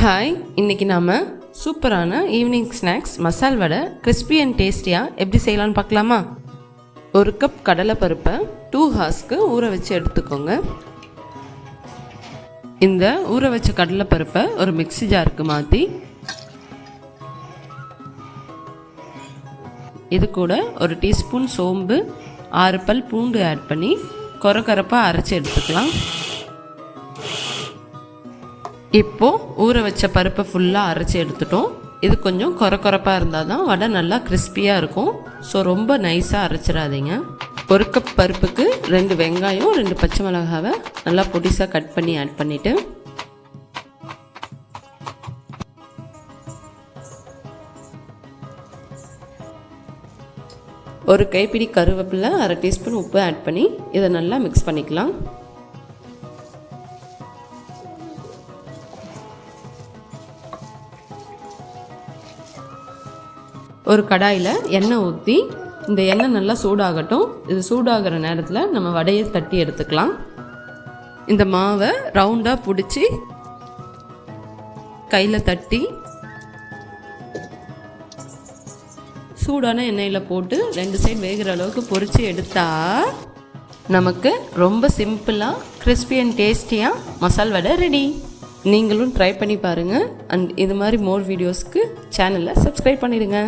Hi, இன்றைக்கி நாம் சூப்பரான evening snacks masala vada crispy and டேஸ்டியாக எப்படி செய்யலான்னு பார்க்கலாமா? ஒரு கப் கடலைப்பருப்பை 2 ஹார்ஸ்க்கு ஊற வச்சு எடுத்துக்கோங்க. இந்த ஊற வச்ச கடலைப்பருப்பை ஒரு மிக்ஸி ஜாருக்கு மாற்றி இது கூட ஒரு டீஸ்பூன் சோம்பு, 6 பல் பூண்டு ஆட் பண்ணி கொரகொரப்பாக அரைச்சி எடுத்துக்கலாம். இப்போது ஊற வச்ச பருப்பை ஃபுல்லாக அரைச்சி எடுத்துட்டோம். இது கொஞ்சம் கொரகொரப்பாக இருந்தால் தான் வடை நல்லா கிறிஸ்பியாக இருக்கும். ஸோ ரொம்ப நைஸாக அரைச்சிடாதீங்க. ஒரு கப் பருப்புக்கு 2 வெங்காயம், 2 பச்சை மிளகாவை நல்லா பொடிசாக கட் பண்ணி ஆட் பண்ணிவிட்டு ஒரு கைப்பிடி கருவேப்பிலை, 1/2 டீஸ்பூன் உப்பு ஆட் பண்ணி இதை நல்லா மிக்ஸ் பண்ணிக்கலாம். ஒரு கடாயில் எண்ணெய் ஊற்றி இந்த எண்ணெய் நல்லா சூடாகட்டும். இது சூடாகிற நேரத்தில் நம்ம வடையை தட்டி எடுத்துக்கலாம். இந்த மாவை ரவுண்டாக பிடிச்சி கையில் தட்டி சூடான எண்ணெயில் போட்டு 2 சைடு வேகிற அளவுக்கு பொரித்து எடுத்தால் நமக்கு ரொம்ப சிம்பிளாக கிறிஸ்பி அண்ட் டேஸ்டியாக மசால் வடை ரெடி. நீங்களும் ட்ரை பண்ணி பாருங்கள். அண்ட் இது மாதிரி மோர் வீடியோஸ்க்கு சேனலை சப்ஸ்கிரைப் பண்ணிடுங்க.